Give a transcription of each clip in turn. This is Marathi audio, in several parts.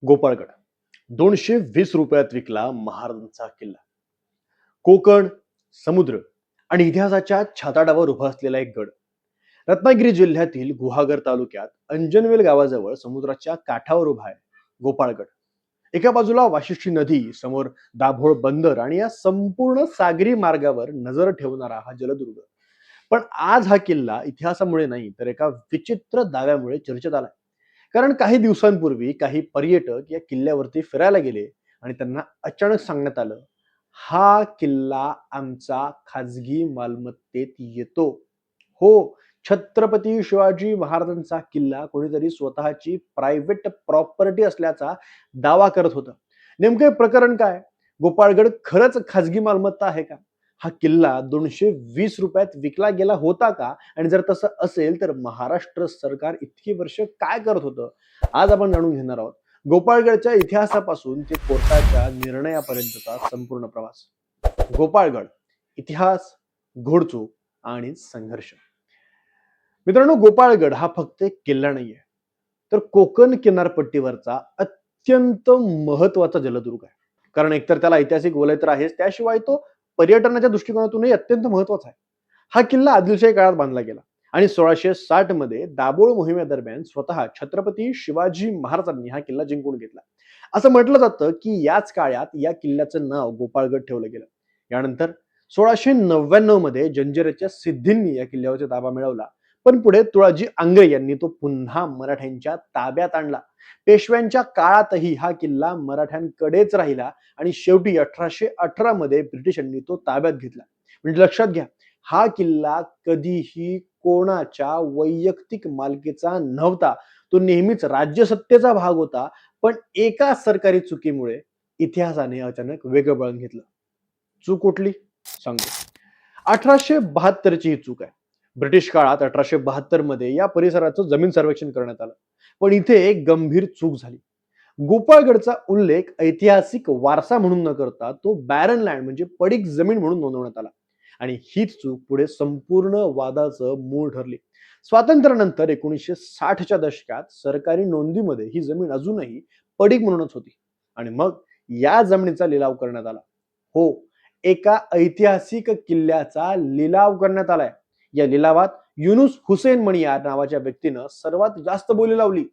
गोपाळगड 220 रुपयात विकला महाराजांचा किल्ला. कोकण, समुद्र आणि इतिहासाच्या छाताडावर उभा असलेला एक गड. रत्नागिरी जिल्ह्यातील गुहागर तालुक्यात अंजनवेल गावाजवळ समुद्राच्या काठावर उभा आहे गोपाळगड. एका बाजूला वाशिष्ठी नदी, समोर दाभोळ बंदर आणि या संपूर्ण सागरी मार्गावर नजर ठेवणारा हा जलदुर्ग. पण आज हा किल्ला इतिहासामुळे नाही तर एका विचित्र दाव्यामुळे चर्चेत आलाय. कारण काही दिवसांपूर्वी काही पर्यटक या किल्ल्यावरती फिरायला गेले आणि त्यांना अचानक सांगण्यात आलं, हा किल्ला आमचा खाजगी मालमत्तेत येतो. हो, छत्रपती शिवाजी महाराजांचा किल्ला कोणीतरी स्वतःची प्रायव्हेट प्रॉपर्टी असल्याचा दावा करत होतं. नेमके प्रकरण काय? गोपाळगड खरंच खाजगी मालमत्ता आहे का? हा किल्ला 220 रुपयात विकला गेला होता का? आणि जर तसं असेल तर महाराष्ट्र सरकार इतकी वर्ष काय करत होतं? आज आपण जाणून घेणार आहोत गोपाळगडच्या इतिहासापासून ते कोर्टाच्या निर्णयापर्यंतचा संपूर्ण प्रवास. गोपाळगड, इतिहास, घोडचूक आणि संघर्ष. मित्रांनो, गोपाळगड हा फक्त एक किल्ला नाहीये, तर कोकण किनारपट्टीवरचा अत्यंत महत्वाचा जलदुर्ग आहे. कारण एकतर त्याला ऐतिहासिक वलय तर आहेच, त्याशिवाय तो पर्यटनाच्या दृष्टिकोनातूनही अत्यंत महत्वाचा आहे. हा किल्ला आदिलशाही काळात बांधला गेला आणि 1660 मध्ये दाभोळ मोहिमेदरम्यान स्वतः छत्रपती शिवाजी महाराजांनी हा किल्ला जिंकून घेतला. असं म्हटलं जातं की याच काळात या किल्ल्याचं नाव गोपाळगड ठेवलं गेलं. यानंतर 1699 मध्ये जंजिऱ्याच्या सिद्धींनी या किल्ल्यावरचा ताबा मिळवला. पण पुढे तुळाजी आंग्रे यांनी तो पुन्हा मराठ्यांच्या ताब्यात आणला. पेशव्यांच्या काळातही हा किल्ला मराठ्यांकडेच राहिला आणि शेवटी 1818 मध्ये ब्रिटिशांनी तो ताब्यात घेतला. म्हणजे लक्षात घ्या, हा किल्ला कधीही कोणाच्या वैयक्तिक मालकीचा नव्हता. तो नेहमीच राज्यसत्तेचा भाग होता. पण एका सरकारी चुकीमुळे इतिहासाने अचानक वेगळं वळण घेतलं. चूक कुठली? सांगतो. 1872 ची ही चूक आहे. ब्रिटिश काळात 1872 मध्ये या परिसराचं जमीन सर्वेक्षण करण्यात आलं. पण इथे एक गंभीर चूक झाली. गोपाळगडचा उल्लेख ऐतिहासिक वारसा म्हणून न करता तो बॅरन लँड म्हणजे पडीक जमीन म्हणून नोंदवण्यात आला. आणि हीच चूक पुढे संपूर्ण वादाचं मूळ ठरली. स्वातंत्र्यानंतर 1960च्या दशकात सरकारी नोंदीमध्ये ही जमीन अजूनही पडीक म्हणूनच होती. आणि मग या जमिनीचा लिलाव करण्यात आला. हो, एका ऐतिहासिक किल्ल्याचा लिलाव करण्यात आलाय. या लिलावात युनुस हुसेन मणियार नावाच्या व्यक्तीनं सर्वात जास्त बोली लावली,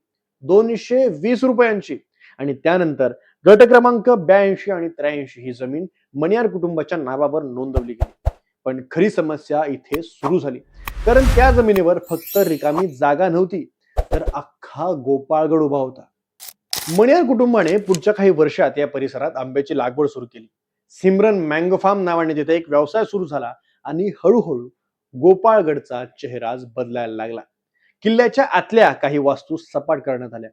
220 रुपयांची. आणि त्यानंतर गट क्रमांक 82 आणि 83 ही जमीन मणियार कुटुंबाच्या नावावर नोंदवली गेली. पण खरी समस्या इथे सुरू झाली. कारण त्या जमिनीवर फक्त रिकामी जागा नव्हती, तर अख्खा गोपाळगड उभा होता. मणियार कुटुंबाने पुढच्या काही वर्षात या परिसरात आंब्याची लागवड सुरू केली. सिमरन मँगो फार्म नावाने तिथे एक व्यवसाय सुरू झाला आणि हळूहळू गोपाळगडचा चेहराच बदलायला लागला. किल्ल्याच्या आतल्या काही वास्तू सपाट करण्यात आल्या,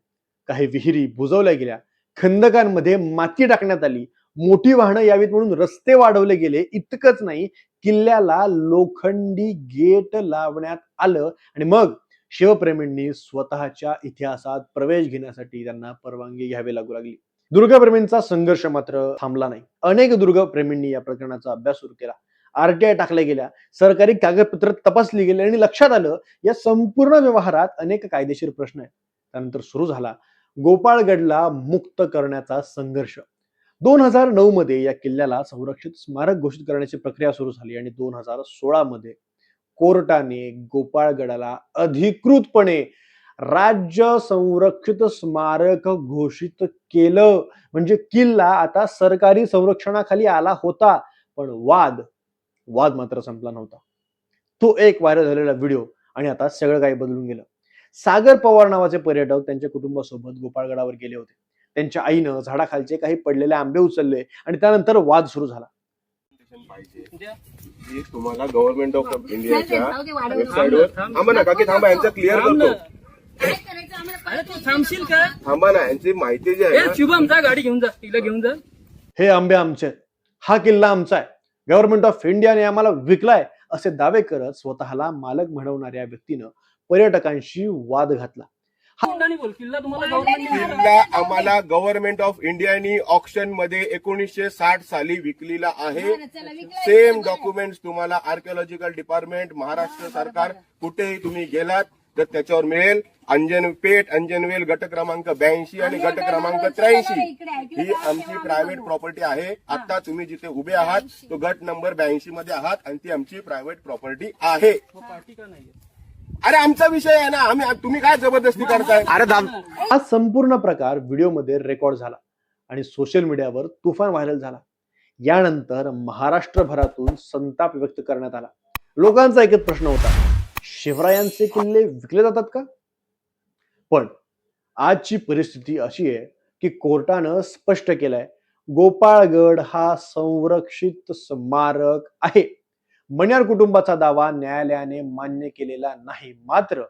काही विहिरी बुजवल्या गेल्या, खंदकांमध्ये माती टाकण्यात आली, मोठी वाहनं यावीत म्हणून रस्ते वाढवले गेले. इतकंच नाही, किल्ल्याला लोखंडी गेट लावण्यात आलं. आणि मग शिवप्रेमींनी स्वतःच्या इतिहासात प्रवेश घेण्यासाठी त्यांना परवानगी घ्यावी लागू लागली. दुर्गप्रेमींचा संघर्ष मात्र थांबला नाही. अनेक दुर्गप्रेमींनी या प्रकरणाचा अभ्यास सुरू केला. आरटीआय टाकल्या गेल्या, सरकारी कागदपत्र तपासली गेली आणि लक्षात आलं या संपूर्ण व्यवहारात अनेक कायदेशीर प्रश्न आहेत. त्यानंतर सुरू झाला गोपाळगडला मुक्त करण्याचा संघर्ष. 2009 मध्ये या किल्ल्याला संरक्षित स्मारक घोषित करण्याची प्रक्रिया सुरू झाली आणि 2016 मध्ये कोर्टाने गोपाळगडाला अधिकृतपणे राज्य संरक्षित स्मारक घोषित केलं. म्हणजे किल्ला आता सरकारी संरक्षणाखाली आला होता. पण वाद वाद मात्र संपला नव्हता. तो एक व्हायरल झालेला व्हिडिओ आणि आता सगळं काही बदलून गेलं. सागर पवार नावाचे पर्यटक त्यांच्या कुटुंबासोबत गोपाळगडावर गेले होते. त्यांच्या आईनं झाडाखालचे काही पडलेले आंबे उचलले आणि त्यानंतर वाद सुरू झाला. तुम्हाला गव्हर्नमेंट ऑफ इंडियाच्या वेबसाईटवर थांबा ना काकी, थांबा, यांचं क्लिअर करतो. अरे तू थांबशील का? थांबा ना, यांची माहिती जी आहे. शुभम जा, गाडी घेऊन जा, तिला घेऊन जा. हे आंबे आमचे आहेत, हा किल्ला आमचा आहे, गव्हर्नमेंट ऑफ इंडियाने आम्हाला विकलाय असे दावे करत स्वतःला मालक म्हणवणाऱ्या व्यक्तीनं पर्यटकांशी वाद घातला. बोल, किल्ला तुम्हाला गव्हर्नमेंट किल्ला आम्हाला गव्हर्नमेंट ऑफ इंडियानी ऑक्शन मध्ये 1960 साली विकलेला आहे. सेम डॉक्युमेंट्स तुम्हाला आर्किओलॉजिकल डिपार्टमेंट, महाराष्ट्र सरकार, कुठेही तुम्ही गेलात तर त्याच्यावर मिळेल अंजनपेठ, अंजनवेल गट क्रमांक 82 आणि गट क्रमांक 83 ही आमची प्रायव्हेट प्रॉपर्टी आहे. आता तुम्ही जिथे उभे आहात तो गट नंबर 82 मध्ये आहात आणि ती आमची प्रायव्हेट प्रॉपर्टी आहे. पार्टी का नाहीये? अरे आमचा विषय आहे ना, तुम्ही काय जबरदस्ती करताय? अरे हा संपूर्ण प्रकार व्हिडिओमध्ये रेकॉर्ड झाला आणि सोशल मीडियावर तुफान व्हायरल झाला. यानंतर महाराष्ट्रभरातून संताप व्यक्त करण्यात आला. लोकांचा एकच प्रश्न होता, शिवरायांचे किल्ले विकले जातात का? पण आजची परिस्थिती अशी आहे की कोर्टानं स्पष्ट केलंय, गोपाळगड हा संरक्षित स्मारक आहे. मण्यार कुटुंबाचा दावा न्यायालयाने मान्य केलेला नाही. मात्र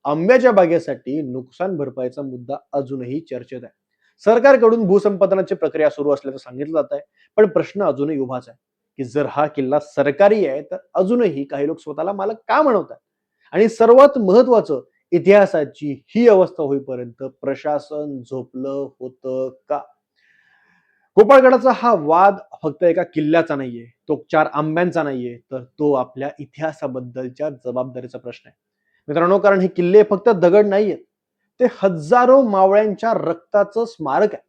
आंब्याच्या बागेसाठी नुकसान भरपाईचा मुद्दा अजूनही चर्चेत आहे. सरकारकडून भूसंपादनाची प्रक्रिया सुरू असल्याचं सांगितलं जात आहे. पण प्रश्न अजूनही उभाच आहे की जर हा किल्ला सरकारी आहे तर अजूनही काही लोक स्वतःला मालक का म्हणवतात? आणि सर्वात महत्वाचं, इतिहासाची ही अवस्था होईपर्यंत प्रशासन झोपलं होतं का? गोपाळगडाचा हा वाद फक्त एका किल्ल्याचा नाहीये, तो 4 आंब्यांचा नाहीये, तर तो आपल्या इतिहासाबद्दलच्या जबाबदारीचा प्रश्न आहे मित्रांनो. कारण हे किल्ले फक्त दगड नाहीयेत, ते हजारो मावळ्यांच्या रक्ताचं स्मारक आहे.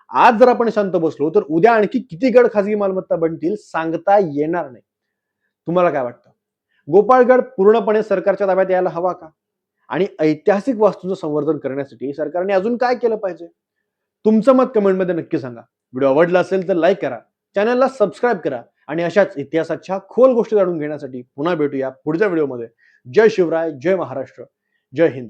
आज जर आपण शांत बसलो तर उद्या आणखी किती गड खासगी मालमत्ता बनतील सांगता येणार नाही. तुम्हाला काय वाटतं? गोपाळगड पूर्णपणे सरकारच्या ताब्यात यायला हवा का? आणि ऐतिहासिक वास्तूंचं संवर्धन करण्यासाठी सरकारने अजून काय केलं पाहिजे? तुमचं मत कमेंटमध्ये नक्की सांगा. व्हिडिओ आवडला असेल तर लाईक करा, चॅनलला सबस्क्राईब करा आणि अशाच इतिहासाच्या खोल गोष्टी जाणून घेण्यासाठी पुन्हा भेटूया पुढच्या व्हिडिओमध्ये. जय शिवराय, जय महाराष्ट्र, जय हिंद.